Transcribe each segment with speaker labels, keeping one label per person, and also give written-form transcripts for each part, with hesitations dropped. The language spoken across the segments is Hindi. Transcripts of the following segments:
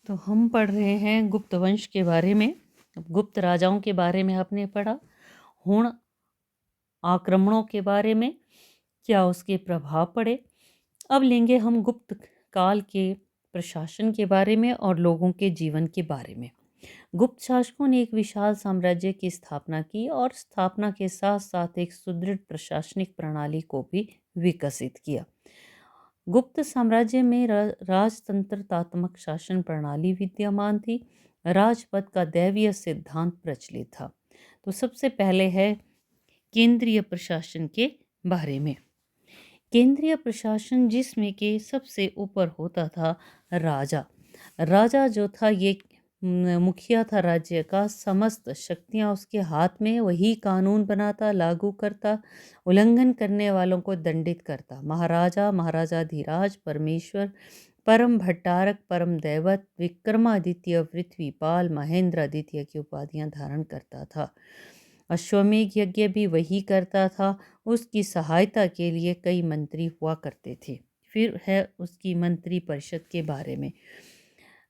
Speaker 1: तो हम पढ़ रहे हैं गुप्त वंश के बारे में। गुप्त राजाओं के बारे में आपने पढ़ा। हुण आक्रमणों के बारे में क्या उसके प्रभाव पड़े। अब लेंगे हम गुप्त काल के प्रशासन के बारे में और लोगों के जीवन के बारे में। गुप्त शासकों ने एक विशाल साम्राज्य की स्थापना की और स्थापना के साथ साथ एक सुदृढ़ प्रशासनिक प्रणाली को भी विकसित किया। गुप्त साम्राज्य में राजतंत्रात्मक शासन प्रणाली विद्यमान थी। राजपद का दैवीय सिद्धांत प्रचलित था। तो सबसे पहले है केंद्रीय प्रशासन के बारे में। केंद्रीय प्रशासन जिसमें के सबसे ऊपर होता था राजा। राजा जो था ये मुखिया था राज्य का। समस्त शक्तियां उसके हाथ में। वही कानून बनाता, लागू करता, उल्लंघन करने वालों को दंडित करता। महाराजा, महाराजाधिराज, परमेश्वर, परम भट्टारक, परम दैवत, विक्रमादित्य, पृथ्वीपाल, महेंद्रादित्य की उपाधियां धारण करता था। अश्वमेध यज्ञ भी वही करता था। उसकी सहायता के लिए कई मंत्री हुआ करते थे। फिर है उसकी मंत्री परिषद के बारे में।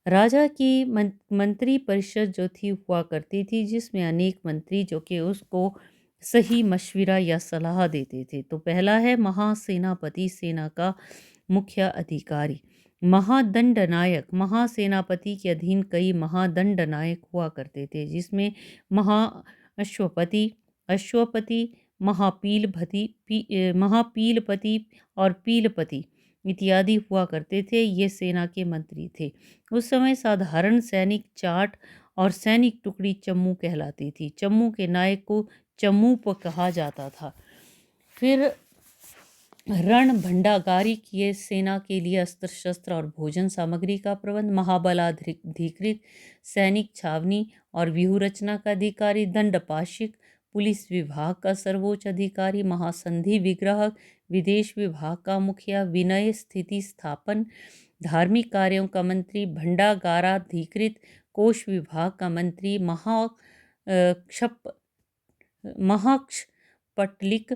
Speaker 1: राजा की मंत्री परिषद जो थी हुआ करती थी, जिसमें अनेक मंत्री जो कि उसको सही मशविरा या सलाह देते थे। तो पहला है महासेनापति, सेना का मुख्य अधिकारी। महादंड नायक, महासेनापति के अधीन कई महादंड नायक हुआ करते थे, जिसमें महा अश्वपति, अश्वपति, महापीलपति और पीलपति इत्यादि हुआ करते थे। ये सेना के मंत्री थे। उस समय साधारण सैनिक चाट और सैनिक टुकड़ी चम्मू कहलाती थी। चम्मू के नायक को चम्मूप कहा जाता था। फिर रण भंडागारी किए, सेना के लिए अस्त्र शस्त्र और भोजन सामग्री का प्रबंध। महाबलाधिकृत, सैनिक छावनी और व्यूह रचना का अधिकारी। दंडपाशिक, पुलिस विभाग का सर्वोच्च अधिकारी। महासंधि विग्राहक, विदेश विभाग का मुखिया। विनय स्थिति स्थापन, धार्मिक कार्यों का मंत्री। भंडागाराधिकृत, कोष विभाग का मंत्री। महाक्षपटलिक,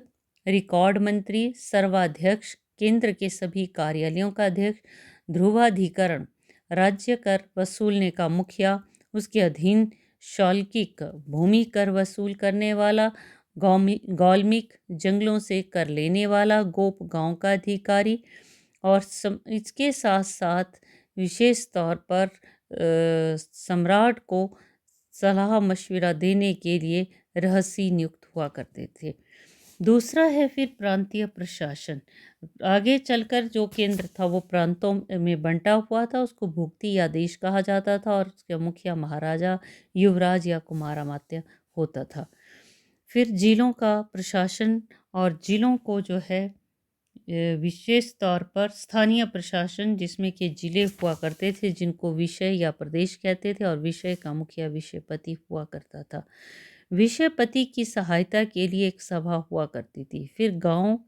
Speaker 1: रिकॉर्ड मंत्री। सर्वाध्यक्ष, केंद्र के सभी कार्यालयों का अध्यक्ष। ध्रुवाधिकरण, राज्य कर वसूलने का मुखिया। उसके अधीन शौल्किक, भूमि कर वसूल करने वाला। गौल्मिक, जंगलों से कर लेने वाला। गोप, गांव का अधिकारी। और इसके साथ साथ विशेष तौर पर सम्राट को सलाह मशविरा देने के लिए रहस्य नियुक्त हुआ करते थे। दूसरा है फिर प्रांतीय प्रशासन। आगे चलकर जो केंद्र था वो प्रांतों में बंटा हुआ था। उसको भुक्ति या देश कहा जाता था और उसका मुखिया महाराजा, युवराज या कुमारामात्य होता था। फिर जिलों का प्रशासन, और जिलों को जो है विशेष तौर पर स्थानीय प्रशासन, जिसमें के जिले हुआ करते थे जिनको विषय या प्रदेश कहते थे, और विषय का मुखिया विषयपति हुआ करता था। विषयपति की सहायता के लिए एक सभा हुआ करती थी। फिर गांव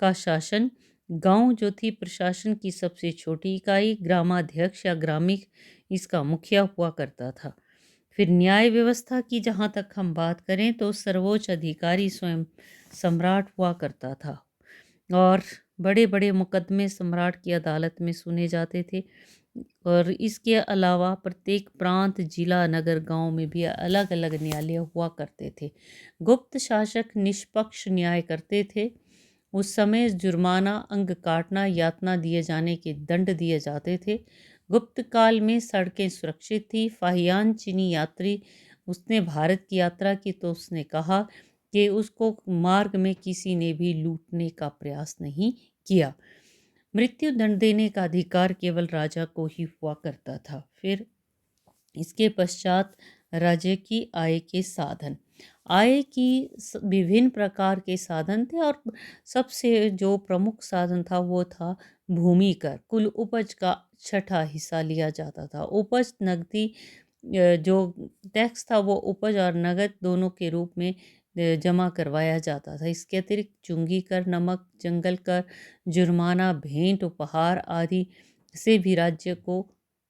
Speaker 1: का शासन। गांव जो थी प्रशासन की सबसे छोटी इकाई। ग्रामाध्यक्ष या ग्रामिक इसका मुखिया हुआ करता था। फिर न्याय व्यवस्था की जहाँ तक हम बात करें तो सर्वोच्च अधिकारी स्वयं सम्राट हुआ करता था और बड़े बड़े मुकदमे सम्राट की अदालत में सुने जाते थे। और इसके अलावा प्रत्येक प्रांत, जिला, नगर, गांव में भी अलग अलग न्यायालय हुआ करते थे। गुप्त शासक निष्पक्ष न्याय करते थे। उस समय जुर्माना, अंग काटना, यातना दिए जाने के दंड दिए जाते थे। गुप्त काल में सड़कें सुरक्षित थी। फाहियान चीनी यात्री, उसने भारत की यात्रा की तो उसने कहा कि उसको मार्ग में किसी ने भी लूटने का प्रयास नहीं किया। मृत्यु दंड देने का अधिकार केवल राजा को ही हुआ करता था। फिर इसके पश्चात राज्य की आय के साधन। आय की विभिन्न प्रकार के साधन थे और सबसे जो प्रमुख साधन था वो था भूमि कर। कुल उपज का छठा हिस्सा लिया जाता था। उपज नगदी जो टैक्स था वो उपज और नगद दोनों के रूप में जमा करवाया जाता था। इसके अतिरिक्त चुंगी कर, नमक, जंगल कर, जुर्माना, भेंट, उपहार आदि से भी राज्य को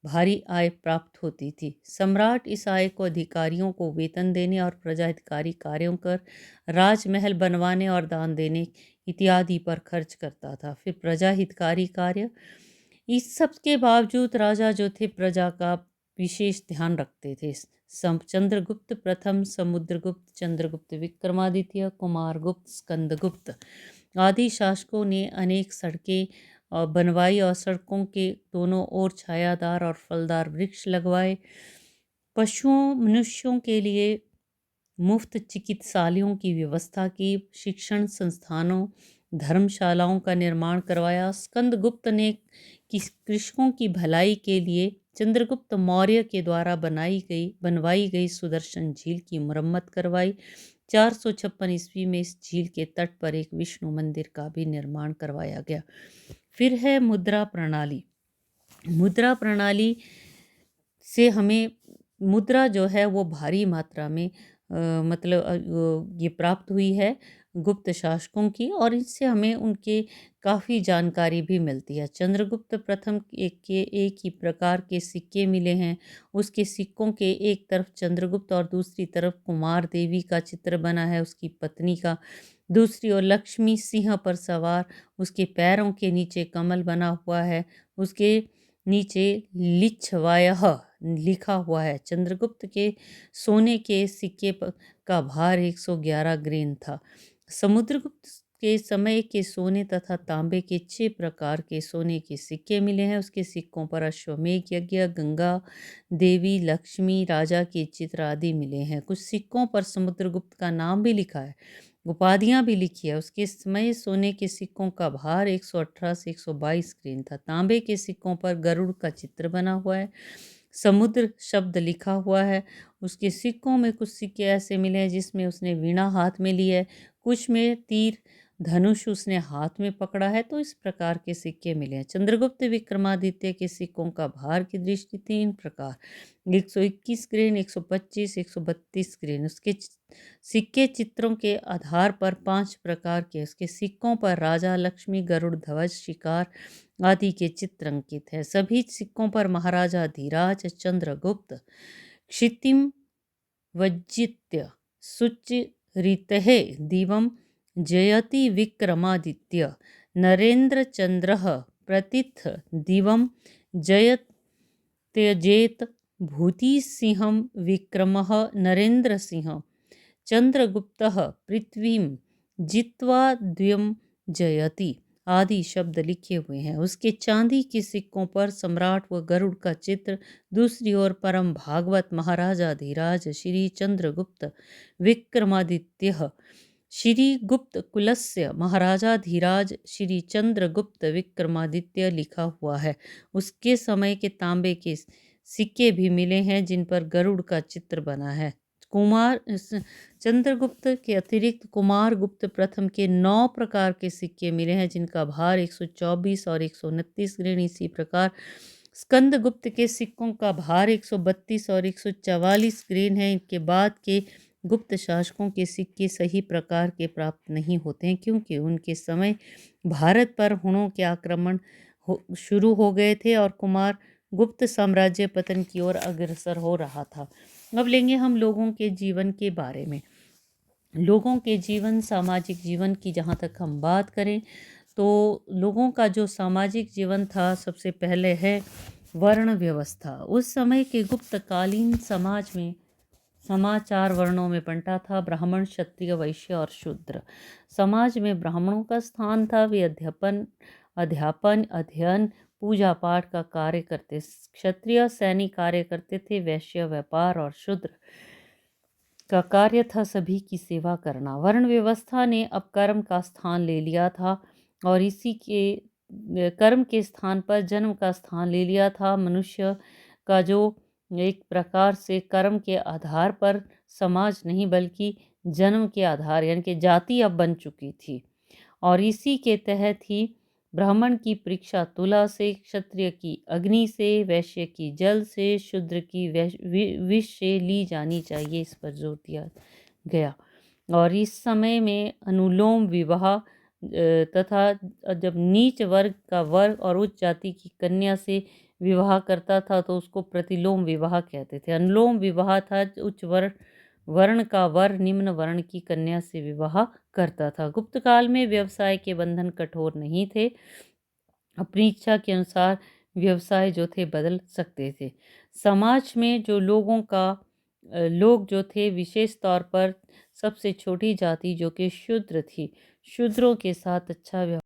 Speaker 1: भारी आय प्राप्त होती थी। सम्राट इस आय को अधिकारियों को वेतन देने और प्रजा हितकारी कार्यों कर, राजमहल बनवाने और दान देने इत्यादि पर खर्च करता था। फिर प्रजा हितकारी कार्य, इस सब के बावजूद राजा जो थे प्रजा का विशेष ध्यान रखते थे। चंद्रगुप्त प्रथम, समुद्रगुप्त, चंद्रगुप्त विक्रमादित्य, कुमारगुप्त, स्कंदगुप्त आदि शासकों ने अनेक सड़कें बनवाई और सड़कों के दोनों ओर छायादार और फलदार वृक्ष लगवाए। पशुओं मनुष्यों के लिए मुफ्त चिकित्सालयों की व्यवस्था की, शिक्षण संस्थानों धर्मशालाओं का निर्माण करवाया। स्कंदगुप्त ने कृषकों की भलाई के लिए चंद्रगुप्त मौर्य के द्वारा बनवाई गई सुदर्शन झील की मुरम्मत करवाई। 456 ईस्वी में इस झील के तट पर एक विष्णु मंदिर का भी निर्माण करवाया गया। फिर है मुद्रा प्रणाली। मुद्रा प्रणाली से हमें मुद्रा जो है वो भारी मात्रा में ये प्राप्त हुई है गुप्त शासकों की, और इससे हमें उनके काफ़ी जानकारी भी मिलती है। चंद्रगुप्त प्रथम एक ही प्रकार के सिक्के मिले हैं। उसके सिक्कों के एक तरफ चंद्रगुप्त और दूसरी तरफ कुमार देवी का चित्र बना है, उसकी पत्नी का। दूसरी ओर लक्ष्मी सिंह पर सवार, उसके पैरों के नीचे कमल बना हुआ है, उसके नीचे लिच्छवायः लिखा हुआ है। चंद्रगुप्त के सोने के सिक्के का भार 111 ग्रेन था। समुद्रगुप्त के समय के सोने तथा तांबे के 6 प्रकार के सोने के सिक्के मिले हैं। उसके सिक्कों पर अश्वमेघ यज्ञ, गंगा देवी, लक्ष्मी, राजा के चित्र आदि मिले हैं। कुछ सिक्कों पर समुद्रगुप्त का नाम भी लिखा है, उपाधियां भी लिखी है। उसके समय सोने के सिक्कों का भार 118 से 122 ग्रेन था। तांबे के सिक्कों पर गरुड़ का चित्र बना हुआ है, समुद्र शब्द लिखा हुआ है। उसके सिक्कों में कुछ सिक्के ऐसे मिले हैं जिसमें उसने वीणा हाथ में ली है, कुछ में तीर धनुष उसने हाथ में पकड़ा है। तो इस प्रकार के सिक्के मिले हैं। चंद्रगुप्त विक्रमादित्य के सिक्कों का भार की दृष्टि 3 प्रकार, 121 ग्रेन, 125, 132 ग्रेन। उसके सिक्के चित्रों के आधार पर 5 प्रकार के, उसके सिक्कों पर राजा, लक्ष्मी, गरुड़ ध्वज, शिकार आदि के चित्र अंकित है। सभी सिक्कों पर महाराजा धीराज, चंद्रगुप्त, क्षितिम वज्जित्य, सुचरितः दिवं जयति विक्रमादित्य, नरेंद्र चंद्रः प्रतिथ दिवं जयत त्यजेत, भूतिसिंहं विक्रमः नरेंद्र सिंह, चंद्रगुप्तः पृथ्वीं जित्वा द्व्यं जयति आदि शब्द लिखे हुए हैं। उसके चांदी के सिक्कों पर सम्राट व गरुड़ का चित्र, दूसरी ओर परम भागवत महाराजा धीराज, श्री चंद्रगुप्त विक्रमादित्य, श्री गुप्त कुलस्य महाराजा धीराज, श्री चंद्रगुप्त विक्रमादित्य लिखा हुआ है। उसके समय के तांबे के सिक्के भी मिले हैं जिन पर गरुड़ का चित्र बना है। चंद्रगुप्त के अतिरिक्त कुमारगुप्त प्रथम के 9 प्रकार के सिक्के मिले हैं जिनका भार 124 और 129 ग्रेन। इसी प्रकार स्कंदगुप्त के सिक्कों का भार 132 और 144 ग्रेन है। इनके बाद के गुप्त शासकों के सिक्के सही प्रकार के प्राप्त नहीं होते हैं क्योंकि उनके समय भारत पर हुणों के आक्रमण शुरू हो गए थे और कुमार गुप्त साम्राज्य पतन की ओर अग्रसर हो रहा था। अब लेंगे हम लोगों के जीवन के बारे में। लोगों के जीवन, सामाजिक जीवन की जहाँ तक हम बात करें तो लोगों का जो सामाजिक जीवन था, सबसे पहले है वर्ण व्यवस्था। उस समय के गुप्तकालीन समाज में समाज 4 वर्णों में बंटा था, ब्राह्मण, क्षत्रिय, वैश्य और शूद्र। समाज में ब्राह्मणों का स्थान था, वे अध्यापन, अध्ययन, पूजा पाठ का कार्य करते। क्षत्रिय सैनिक कार्य करते थे, वैश्य व्यापार और शूद्र का कार्य था सभी की सेवा करना। वर्ण व्यवस्था ने अब कर्म का स्थान ले लिया था और इसी के कर्म के स्थान पर जन्म का स्थान ले लिया था। मनुष्य का जो एक प्रकार से कर्म के आधार पर समाज नहीं बल्कि जन्म के आधार यानी कि जाति अब बन चुकी थी और इसी के तहत ही ब्राह्मण की परीक्षा तुला से, क्षत्रिय की अग्नि से, वैश्य की जल से, शूद्र की विष से ली जानी चाहिए, इस पर जोर दिया गया। और इस समय में अनुलोम विवाह तथा जब नीच वर्ग का वर और उच्च जाति की कन्या से विवाह करता था तो उसको प्रतिलोम विवाह कहते थे। अनुलोम विवाह था उच्च वर्ण का वर निम्न वर्ण की कन्या से विवाह करता था। गुप्त काल में व्यवसाय के बंधन कठोर नहीं थे। अपनी इच्छा के अनुसार व्यवसाय जो थे बदल सकते थे। समाज में जो लोग जो थे, विशेष तौर पर सबसे छोटी जाति जो कि शूद्र थी, शूद्रों के साथ अच्छा व्यवहार